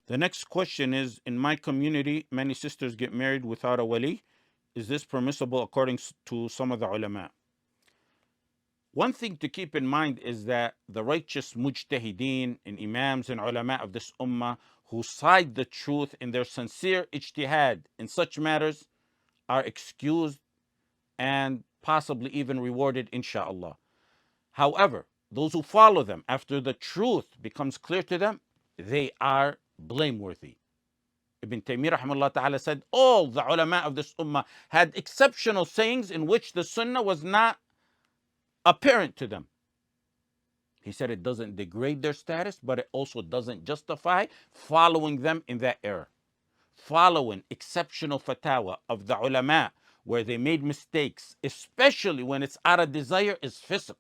The next question is, in my community, many sisters get married without a wali. Is this permissible according to some of the ulama? One thing to keep in mind is that the righteous mujtahideen and imams and ulama of this ummah who side the truth in their sincere ijtihad in such matters are excused and possibly even rewarded, inshallah. However, those who follow them after the truth becomes clear to them, they are blameworthy. Ibn Taymiyyah rahimahullah ta'ala said all the ulama of this ummah had exceptional sayings in which the sunnah was not apparent to them. He said it doesn't degrade their status, but it also doesn't justify following them in that error. Following exceptional fatwa of the ulama where they made mistakes, especially when it's out of desire, is fisq.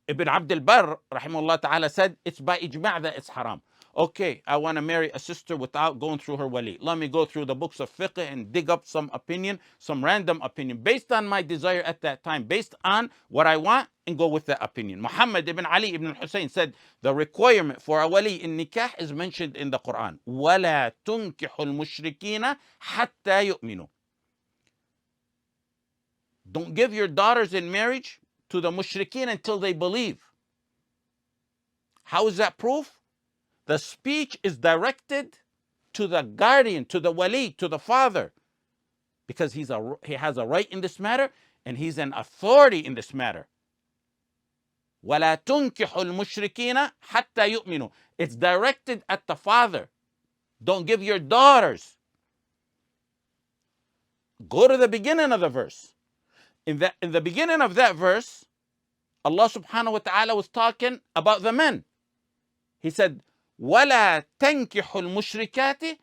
Ibn Abd al-Barr, rahimahullah ta'ala, said it's by ijma' that it's haram. Okay, I want to marry a sister without going through her wali. Let me go through the books of fiqh and dig up some opinion, some random opinion, based on my desire at that time, based on what I want, and go with that opinion. Muhammad ibn Ali ibn Hussein said the requirement for a wali in nikah is mentioned in the Quran. وَلَا تُنْكِحُ الْمُشْرِكِينَ حَتَّى يُؤْمِنُوا. Don't give your daughters in marriage to the mushrikeen until they believe. How is that proof? The speech is directed to the guardian, to the wali, to the father, because he has a right in this matter and he's an authority in this matter. وَلَا تُنْكِحُ الْمُشْرِكِينَ حَتَّى يُؤْمِنُوا. It's directed at the father. Don't give your daughters. Go to the beginning of the verse. In the beginning of that verse, Allah subhanahu wa ta'ala was talking about the men. He said, وَلَا تَنْكِحُ الْمُشْرِكَاتِ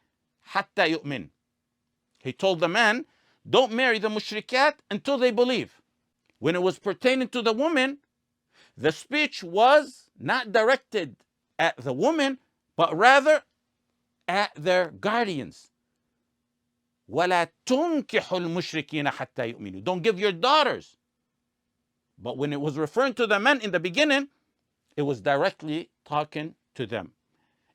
حَتَّى يُؤْمِنْ. He told the man, don't marry the mushrikat until they believe. When it was pertaining to the woman, the speech was not directed at the woman, but rather at their guardians. وَلَا تُنْكِحُ الْمُشْرِكِينَ حَتَّى يُؤْمِنُوا. Don't give your daughters. But when it was referring to the men in the beginning, it was directly talking to them.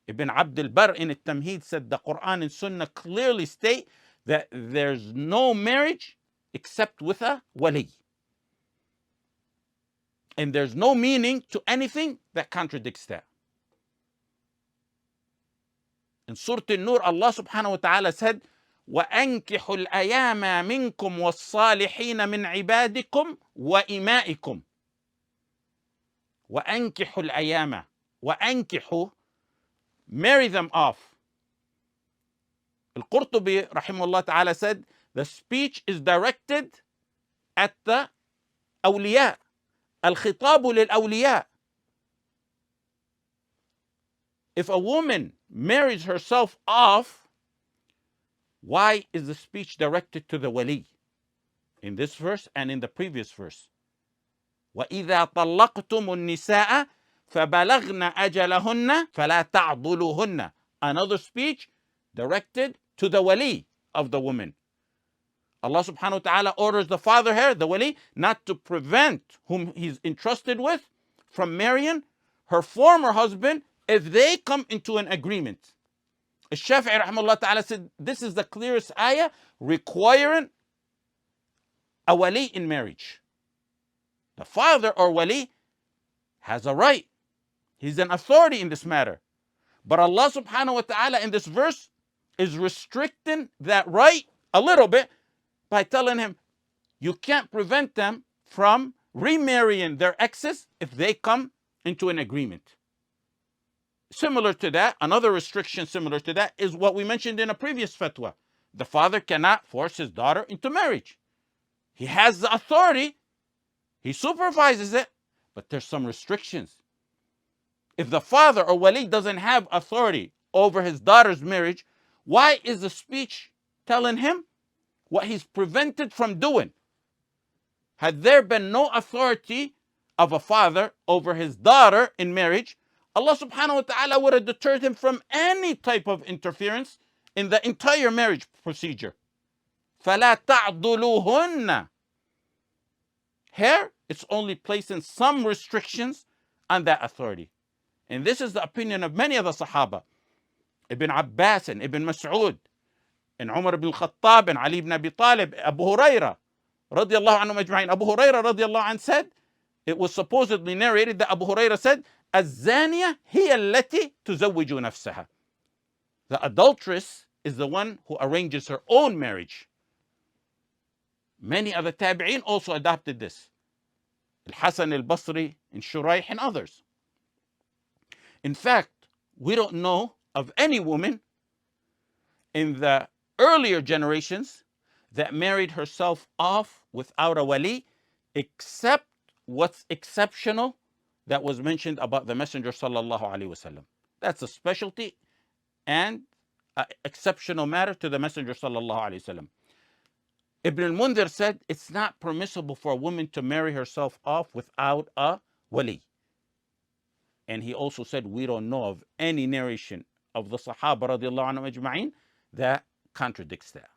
Ibn Abd al-Barr in al-Tamheed said the Quran and Sunnah clearly state that there's no marriage except with a wali. And there's no meaning to anything that contradicts that. In Surah An-Nur, Allah subhanahu wa ta'ala said, وَأَنْكِحُوا الْأَيَامَ مِنْكُمْ وَالصَّالِحِينَ مِنْ عِبَادِكُمْ وَإِمَائِكُمْ. وَأَنْكِحُوا الْأَيَامَ. وَأَنْكِحُوا, marry them off. Al-Qurtubi rahimahullah ta'ala said the speech is directed at the awliya. Al-khitabu lil-awliya. If a woman marries herself off, why is the speech directed to the wali? In this verse and in the previous verse. وَإِذَا طَلَّقْتُمُ النِّسَاءَ فَبَلَغْنَ أَجَلَهُنَّ فَلَا تَعْضُلُوهُنَّ. Another speech directed to the wali of the woman. Allah subhanahu wa ta'ala orders the father here, the wali, not to prevent whom he's entrusted with from marrying her former husband if they come into an agreement. Al-Shafi'i rahimahullah ta'ala said this is the clearest ayah requiring a wali in marriage. The father or wali has a right. He's an authority in this matter. But Allah subhanahu wa ta'ala in this verse is restricting that right a little bit by telling him you can't prevent them from remarrying their exes if they come into an agreement. Similar to that, another restriction similar to that is what we mentioned in a previous fatwa. The father cannot force his daughter into marriage. He has the authority, he supervises it, but there's some restrictions. If the father or wali doesn't have authority over his daughter's marriage, why is the speech telling him what he's prevented from doing? Had there been no authority of a father over his daughter in marriage, Allah subhanahu wa ta'ala would have deterred him from any type of interference in the entire marriage procedure. فَلَا تَعْضُلُوهُنَّ. Here, it's only placing some restrictions on that authority. And this is the opinion of many of the Sahaba. Ibn Abbas and Ibn Mas'ud and Umar ibn Khattab and Ali ibn Abi Talib, Abu Huraira, radiallahu anhu ajma'in. Abu Huraira radiallahu anhu said, it was supposedly narrated that Abu Huraira said, الزانية هي التي تزوج نفسها. The adulteress is the one who arranges her own marriage. Many other tabi'in also adopted this. Al-Hasan al-Basri and Shuraih and others. In fact, we don't know of any woman in the earlier generations that married herself off without a wali, except what's exceptional that was mentioned about the Messenger sallallahu alaihi wasallam. That's a specialty and an exceptional matter to the Messenger sallallahu alaihi wasallam. Ibn al-Mundhir said it's not permissible for a woman to marry herself off without a wali. And he also said we don't know of any narration of the Sahaba radiallahu anhu ajma'in that contradicts that.